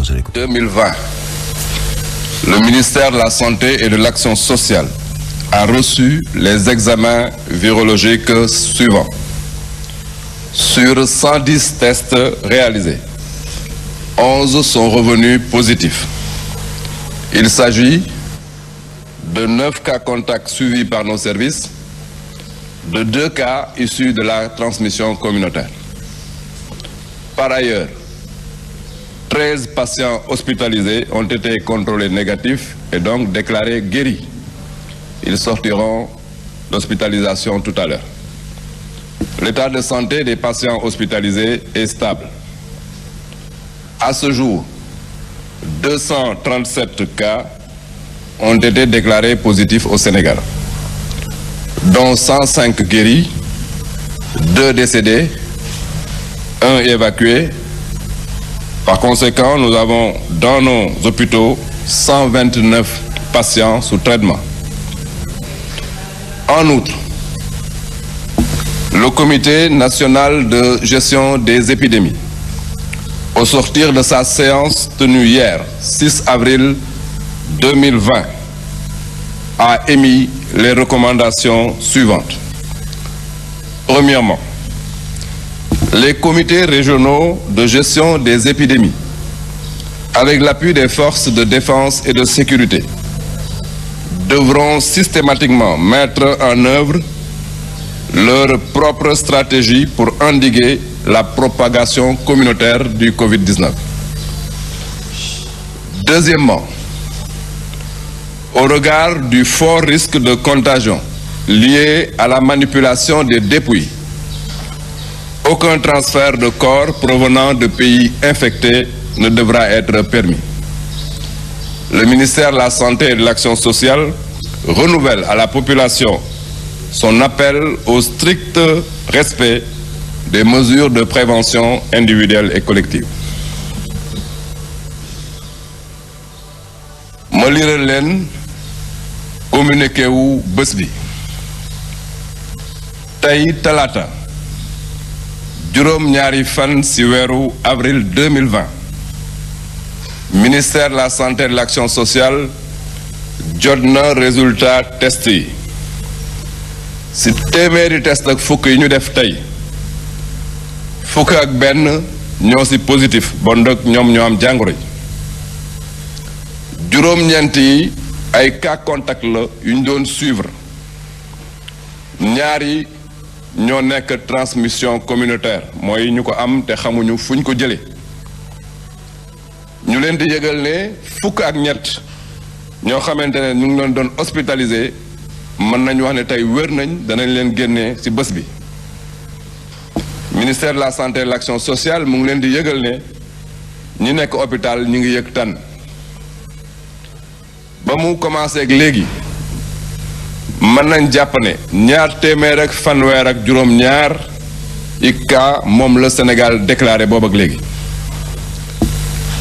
On se l'écoute. 2020, le ministère de la Santé et de l'Action sociale a reçu les examens virologiques suivants. Sur 110 tests réalisés, 11 sont revenus positifs. Il s'agit de 9 cas contacts suivis par nos services, de 2 cas issus de la transmission communautaire. Par ailleurs, 13 patients hospitalisés ont été contrôlés négatifs et donc déclarés guéris. Ils sortiront d'hospitalisation tout à l'heure. L'état de santé des patients hospitalisés est stable. À ce jour, 237 cas ont été déclarés positifs au Sénégal, dont 105 guéris, 2 décédés, 1 évacué. Par conséquent, nous avons dans nos hôpitaux 129 patients sous traitement. En outre, le Comité national de gestion des épidémies, au sortir de sa séance tenue hier, 6 avril 2020, a émis les recommandations suivantes. Premièrement, les comités régionaux de gestion des épidémies, avec l'appui des forces de défense et de sécurité, devront systématiquement mettre en œuvre leur propre stratégie pour endiguer la propagation communautaire du Covid-19. Deuxièmement, au regard du fort risque de contagion lié à la manipulation des dépouilles, aucun transfert de corps provenant de pays infectés ne devra être permis. Le ministère de la Santé et de l'Action sociale renouvelle à la population son appel au strict respect des mesures de prévention individuelle et collective. ma liral leen communiqué wu bés bi tey talaata juróom-ñaari fan ci weeru avril 2020 ministère de la santé et de l'action sociale jot na résultat test yi ci téeméeri test ak fukk yi ñu def tey fukk ak benn ñoo ci positif bon nag ñoom ñoo am jàngoro yi juróom-ñeent yi ay cas contact la yu ñu doon suivre ñaari ñoo nekk transmission communautaire mooy ñu ko am te xamuñu fu ñu ko jëlee ñu leen di yëgal ne fukk ak ñett ñoo xamante ne ñu ngi leen doon hospitalisé mën nañu wax ne tey wér nañ danañ leen génnee ci bés bi ministère de la santé et de l'action sociale mu ngi leen di yëgal ne ñi nekk hôpital ñi ngi yëg tan ba mu commencé ak léegi mën nañ jàpp ne ñaar téeméer ak fanweer ak juróom-ñaar i cas moom la Sénégal déclaré boobu ak léegi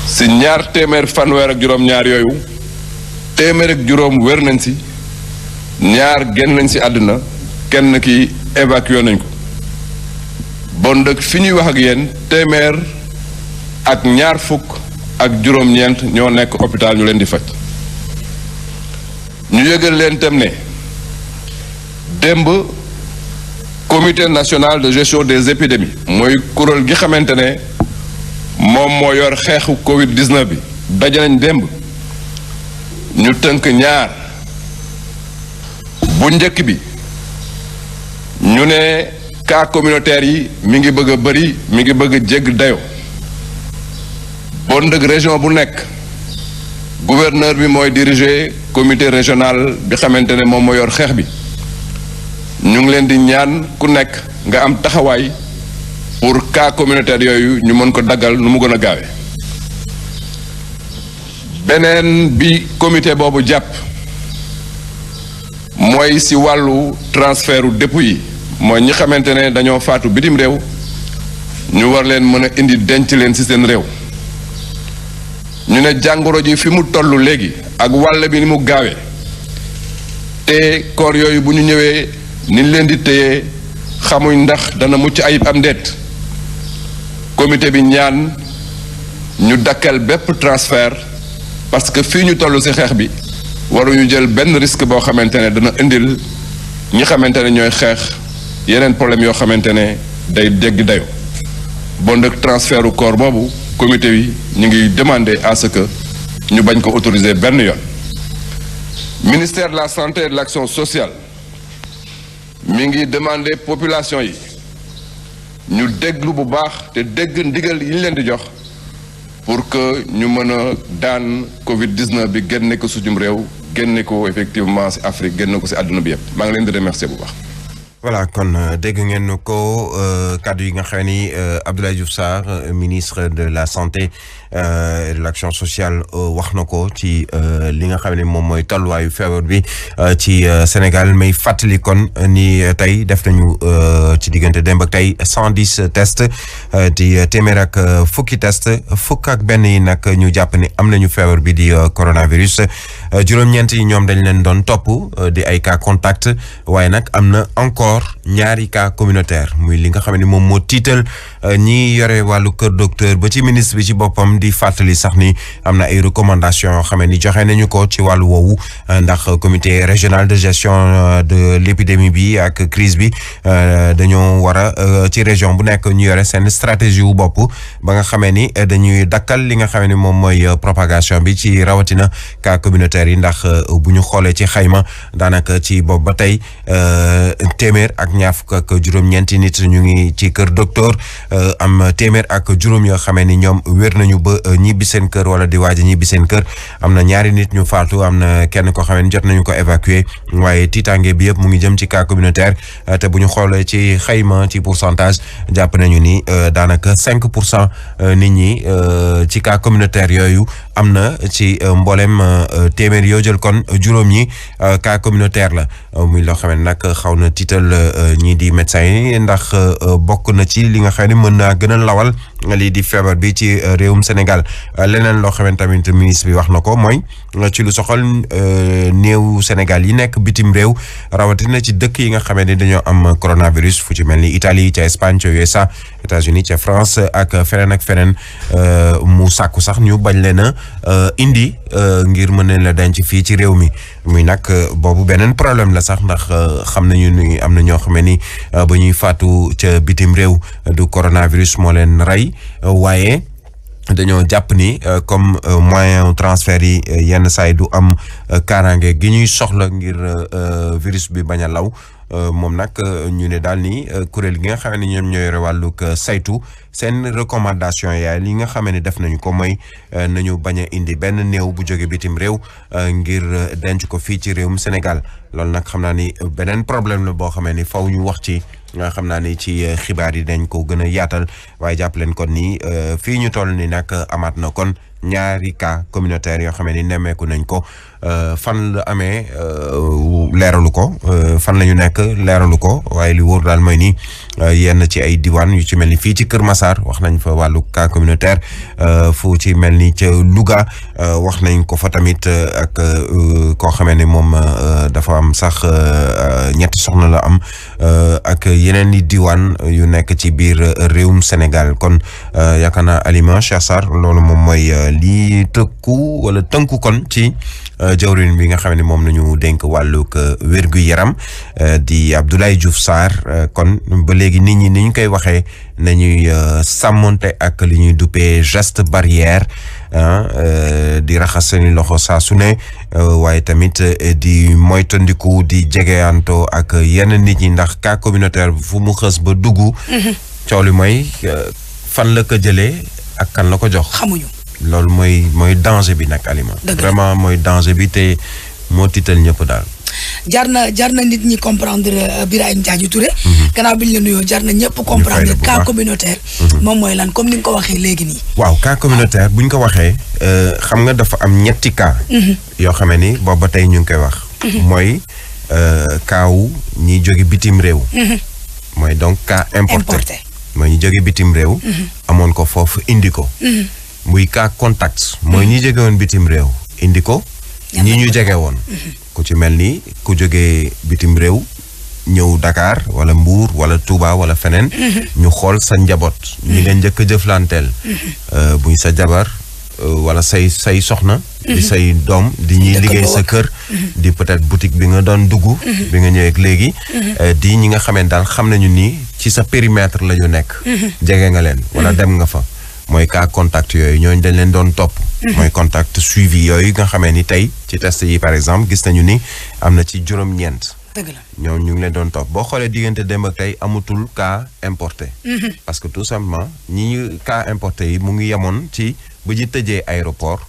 si ñaar téeméer fanweer ak juróom-ñaar yooyu téeméer ak juróom wér nañ si ñaar génn nañ si àdduna kenn ki évacué nañ ko bon dëkk fi ñuy wax ak yéen téeméer ak ñaar fukk ak juróom-ñeent ñoo nekk hôpital ñu leen di faj ñu yëgal leen tam ne démb comité national de gestion des épidémies mooy kuréel gi xamante ne moom moo yor xeexu Covid-19 bi daje nañ démb ñu tënk ñaar bu njëkk bi ñu ne cas communautaire yi mi ngi bëgg a bëri mi ngi bëgg a jégg dayo bon dëgg région bu nekk gouverneur bi mooy diriger comité régional bi xamante ne moom moo yor xeex bi ñu ngi leen di ñaan ku nekk nga am taxawaay pour cas communautaire yooyu ñu mën ko daggal nu mu gën a gaawe beneen bi comité boobu jàpp mooy ci wàllu transfert u dépouilles yi mooy ñi xamante ne dañoo faatu bitim réew ñu war leen mën a indi denc leen ci seen réew ñu ne jàngoro ji fi mu toll léegi ak wàll bi ni mu gaawee te koor yooyu bu ñu ñëwee niñ leen di téye xamuñ ndax dana mucc ayib am ndeet comité bi ñaan ñu dakkal bépp transfert parce que fii ñu toll ci xeex bi waruñu jël benn risque boo xamante ne dana indil ñi xamante ne ñooy xeex yeneen problème yoo xamante ne day dégg dayo bon nag transfert u corps boobu comité bi ñu ngi demander à ce que ñu bañ ko autoriser benn yoon. Ministère de la santé et de l'action sociale mi ngi demander population yi ñu déglu bu baax te dégg ndigal yi ñu leen di jox pour que ñu mën a daan Covid-19 bi génne ko suñu réew génne ko effectivement ci Afrique génne ko ci àdduna bi yëpp maa ngi leen di remercier bu baax. voilà kon dégg ngeen ko kaddu yi nga xam ni Abdoulaye Diouf Sarr ministre de la santé et de l'action sociale wax na ko ci li nga xam ne moom mooy tolluwaayu feebar bi ci Sénégal may fàttali kon ni tey def nañu ci diggante démb ak tey 110 tests di téeméer ak fukki test fukk ak benn yi nag ñu jàpp ni am nañu feebar bi di coronavirus juróom-ñeent yi ñoom dañ leen doon topp di ay cas contact waaye nag am na encore ñaari cas communautaire muy li nga xam ne moom moo tiital ñi yore wàllu kër docteur ba ci ministre bi ci boppam di fàttali sax ni am na ay recommandations yoo xam ne ni joxe nañu ko ci wàllu woowu ndax comité régional de gestion de l'épidémie bi ak crise bi dañoo war a ci région bu nekk ñu yore seen stratégie wu bopp ba nga xamee ni dañuy dakkal li nga xam ne moom mooy propagation bi ci rawatina cas communautaire yi ndax bu ñu xoolee ci xayma daanaka ci bopp ba tey téeméer ak ñaar fukk ak juróom-ñeenti nit ñu ngi ci kër docteur am téeméer ak juróom yoo xamee ni ñoom wér nañu ba ñibbi seen kër wala di waaj a ñibbi seen kër am na ñaari nit ñu faatu am na kenn koo xamee ni jot nañu ko évacuer waaye tiitaange bi yëpp mu ngi jëm ci cas communautaire te bu ñu xoolee ci xayma ci pourcentage jàpp nañu ni daanaka 5% nit ñi ci cas communautaire yooyu am na ci mboolem téeméer yoo jël kon juróom ñi cas communautaire la muy loo xam ne nag xaw na tiital ñii di médecins yi ndax bokk na ci li nga xam ne mën naa gën a lawal lii di feebar bi ci réewum Sénégal leneen loo xamante tamit ministre bi wax na ko mooy ci lu soxal néew Sénégal yi nekk bitim réew rawatina ci dëkk yi nga xamante ni dañoo am coronavirus fu ci mel ni Italie ca Espagne ca USA États-Unis ca France ak feneen mu sàkku sax ñu bañ leen a indi ngir mën leen la denc fii ci réew mi muy nag boobu beneen problème la sax ndax xam nañu ni am na ñoo xam ne ni ba ñuy faatu ca bitim réew du coronavirus moo leen rey waaye dañoo jàpp ni comme moyen transfert yi yenn saa yi du am kaaraange gi ñuy soxla ngir virus bi bañ a law moom nag ñu ne daal ni kuréel gi nga xam ne ñoom ñoo yore wàllug saytu seen recommandation yaay li nga xam ne def nañu ko mooy nañu bañ a indi benn néew bu jóge bitim réew ngir denc ko fii ci réewum Sénégal loolu nag xam naa ni beneen problème la boo xamee ni faw ñu wax ci nga xam naa ni ci xibaar yi dañ ko gën a yaatal waaye jàpp leen kon ni fii ñu toll ni nag amaat na kon ñaari cas communautaire yoo xam ne ni nemmeeku nañ ko fan la amee leeralu ko fan la ñu nekk leeralu ko waaye li wóor daal mooy ni yenn ci ay diwaan yu ci mel ni fii ci Kër Massar wax nañ fa wàllu cas communautaire fu ci mel ni ca Louga wax nañ ko fa tamit ak koo xamee ni moom dafa am sax ñetti soxna la am ak yeneen i diwaan yu nekk ci biir réewum Sénégal kon yaakaar naa Alima Cheikh Sarr loolu moom mooy lii tëkku wala tënku kon ci jawrin bi nga xam ne moom nañu dénk wàllug wérgu yaram di Abdoulaye Diouf Sarr kon ba léegi nit ñi ni ñu koy waxee nañuy sàmmonte ak li ñuy duppee geste barrière di raxas seeni loxo saa su ne waaye tamit di moytandiku di jegeyanto ak yenn nit ñi ndax cas communautaire fu mu xës ba dugg coow li mooy fan la ko jëlee ak kan la ko jox xamuñu loolu mooy danger bi nag Alima vraiment mooy danger bi te moo tiital ñëpp daal jar na nit ñi comprendre Birahim Diagne Touré gannaaw bi ñu la nuyoo jar na ñëpp comprendre cas communautaire moom mooy lan comme ni nga ko waxee léegi nii waaw cas communautaire bu ñu ko waxee xam nga dafa am ñetti cas yoo xamee ni boobu ba tey ñu ngi koy wax mooy kaawu ñi jóge bitim réew mooy donc cas importé mooy ñi jóge bitim réew amoon ko foofu indi ko muy cas contact mooy ñi jóge woon bitim réew indi ko ñi ñu jege woon ku ci mel ni ku jógee bitim réew ñëw Dakar wala Mbour wala Touba wala feneen ñu xool sa njaboot ñi nga njëkk a jëflanteel buñ sa jabar wala say soxna di say doom di ñuy liggéey sa kër di peut-être boutique bi nga doon dugg bi nga ñëwee léegi di ñi nga xamee daal xam nañu ni ci sa périmètre la ñu nekk jege nga leen wala dem nga fa mooy cas contact yooyu ñooñu dañ leen doon topp mooy contact suivi yooyu nga xamee ni tey ci test yi par exemple gis nañu ni am na ci juróom-ñeent dëgg la ñoom ñu ngi leen doon topp boo xoolee diggante démb ak tey amatul cas importé parce que tout simplement ñi ñu cas importé yi mu ngi yemoon ci bu ñu tëjee aéroport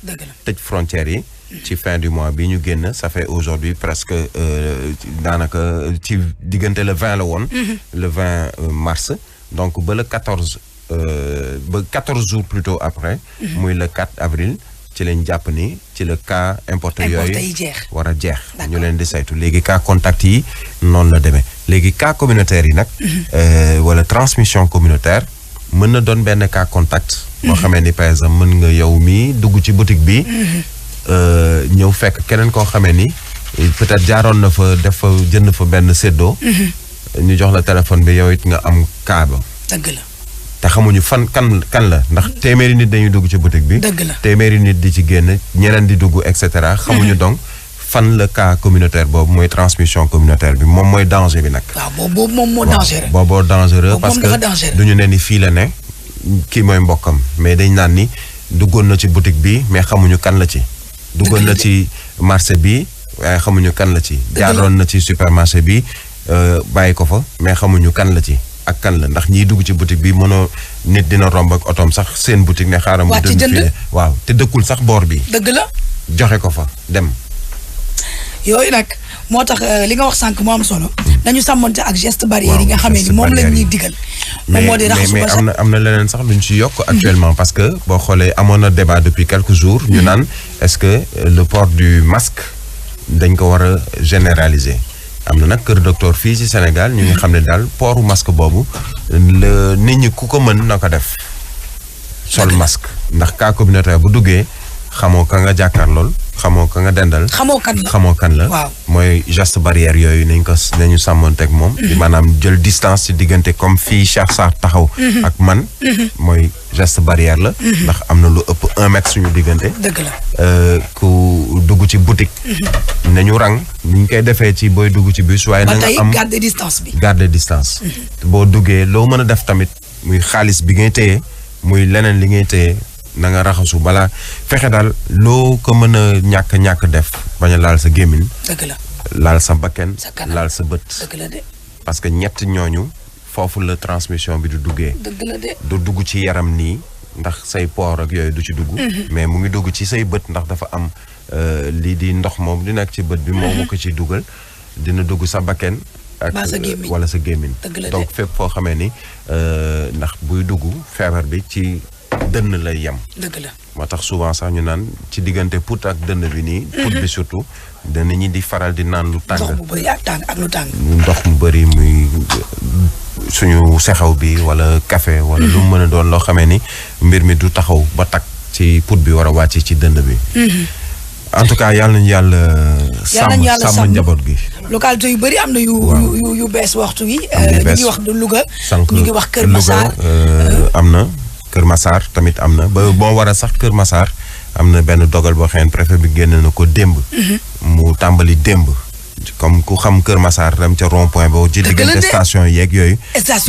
tëj frontières yi ci fin du mois bi ñu génn ça fait aujourd'hui presque daanaka ci diggante le 20 la woon le 20 mars donc ba le 14 ba 14 jours plutôt après muy le 4 avril ci lañ jàpp ni ci le cas importé yooyu war a jeex ñu leen di saytu léegi cas contact yi noonu la demee léegi cas communautaire yi nag wala transmission communautaire mën na doon benn cas contact boo xamee ni par exemple mën nga yow mi dugg ci boutique bi ñëw fekk keneen koo xamee ni peut-être jaaroon na fa def fa jënd fa benn séddoo ñu jox la téléphone bi yow it nga am cas ba dëgg la te xamuñu fan kan la ndax téeméeri nit dañuy dugg ci boutique bi dëgg la téeméeri nit di ci génn ñeneen di dugg et cetera xamuñu donc fan la cas communautaire boobu mooy transmission communautaire bi moom mooy danger bi nag waaw boobu moom moo dangereux booboo dangereux parce que duñu ne ni fii la ne kii mooy mbokkam mais dañ naan ni duggoon na ci boutique bi mais xamuñu kan la ci duggoon na ci marché bi waaye xamuñu kan la ci jaaroon na ci supermarché bi bàyyi ko fa mais xamuñu kan la ci ak kan la ndax ñiy dugg ci boutique bi mënoo nit dina romb ak otoom sax seen boutique ne xaaral mu jënd waaw te dëkkul sax boor bi dëgg la joxe ko fa dem yooyu nag moo tax li nga wax sànq moo am solo nañu sàmmonte ak geste barrière yi nga xamee ni moom lañ ñuy digal moom moo di raxasu ba mais am na leneen sax luñ ci yokk actuellement parce que boo xoolee amoon na débat depuis quelques jours ñu naan est-ce que le port du masque dañ ko war a généraliser am na nag kër docteur fii ci Sénégal ñu ngi xam ne daal portu masque boobu nit ñi ku ko mën na ko def sol masque ndax cas communautaire bu duggee xamoo ka nga jàkkaarlool xamoo ka nga dendal xamoo kan la waaw mooy geste barrière yooyu nañu sàmmoonteeg moom maanaam jël distance ci diggante comme fii Cheikh Sarr taxaw ak man mooy geste barrière la ndax am na lu ëpp 1 mètre suñu diggante dëgg la ku dugg ci boutique nañu rang ni ñu koy defee ci booy dugg ci bus waaye na nga am garder distance bi garder distance boo duggee loo mën a def tamit muy xaalis bi ngay téye muy leneen li ngay téye na nga raxasu balaa fexe daal loo ko mën a ñàkk def bañ a laal sa gémmiñ dëgg la laal sa bakken laal sa bët dëgg la de parce que ñett ñooñu foofu la transmission bi du duggee dëgg la de du dugg ci yaram nii ndax say poor ak yooyu du ci dugg mais mu ngi dugg ci say bët ndax dafa am lii di ndox moom di nekk ci bët bi moom moo ko ci dugal dina dugg sa bakken ak wala sa gémmiñ donc fépp foo xamee ni ndax buy dugg feebar bi ci dënn lay yem dëgg la moo tax souvent sax ñu naan ci diggante put ak dënn bi nii put bi surtout dana ñi di faral di naan lu tàng ndox mu bëri ak lu tàng ndox mu bëri muy suñu sexaw bi wala café wala lu mu mën a doon loo xamee ni mbir mi du taxaw ba takk ci put bi war a wàcc ci dënn bi en tout cas yàlla nañu yàlla sàmm njaboot gi localité yu bëri am na yu bees waxtu wi ñu ngi wax de Louga ñu ngi wax Kër Massar am na Kër Massar tamit am na ba boo war a sax Kër Massar am na benn dogal boo xam ne préfet bi génn na ko démb mu tàmbali démb comme ku xam Kër Massar dem ca rond point boobu ci diggante station yeeg yooyu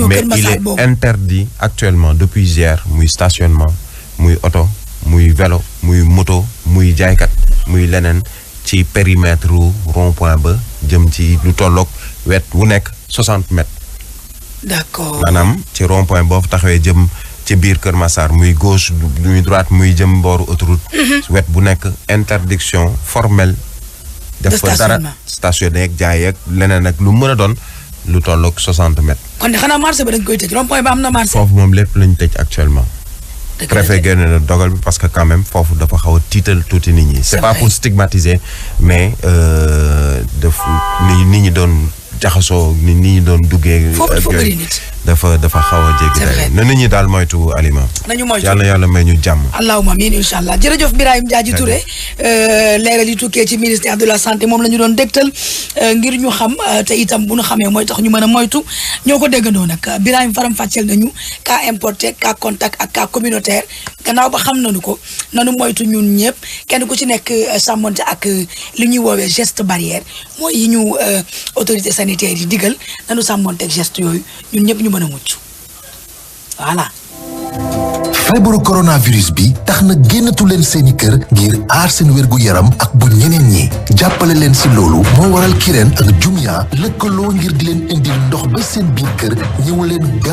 mais il est interdit actuellement depuis hier muy stationnement muy oto muy vélo muy moto muy jaaykat muy leneen ci périmètre rond point ba jëm ci lu tolloog wet wu nekk 60 mètres d'accord maanaam ci rond point boobu taxawee jëm ci biir Kër Massar muy gauche muy droite muy jëm mbooru autoroute wet bu nekk interdiction formelle def fa dara stationné ak jaay ak leneen ak lu mën a doon lu tolloog 60 mètres kon de xanaa marché ba dañ koy tëj rond point ba am na marché foofu moom lépp lañu tëj actuellement préfet génne na dogal bi parce que quand même foofu dafa xaw a tiital tuuti nit ñi c'est pas pour stigmatiser mais nit ñi doon jaxasoo nit ñi doon duggee dafa xaw a jéggi day na nit ñi daal moytu aliment. nañu moytu yàlla may ñu jàmm. allahumma amiin incha allah jërëjëf Birahim Diadji Touré leeral yi tukkee ci ministère de la santé moom la ñu doon dégtal ngir ñu xam te itam bu ñu xamee mooy tax ñu mën a moytu ñoo ko déggandoo nag Birahim faram fàcceel nañu cas importé cas contact ak cas communautaire gannaaw ba xam nañu ko nanu moytu ñun ñëpp kenn ku ci nekk sàmmonte ak li ñuy woowee geste barrière mooy yi ñu autorité sanitaire yi digal nanu sàmmonte ak geste yooyu ñun ñëpp ñu mën a mucc voilà. feebaru coronavirus bi tax na génnatu leen seeni kër ngir aar seen wérgu yaram ak bu ñeneen ñi jàppale leen si loolu moo waral Kirène ak Jumia lëkkaloo ngir di leen indil ndox ba seen biir kër ñëw leen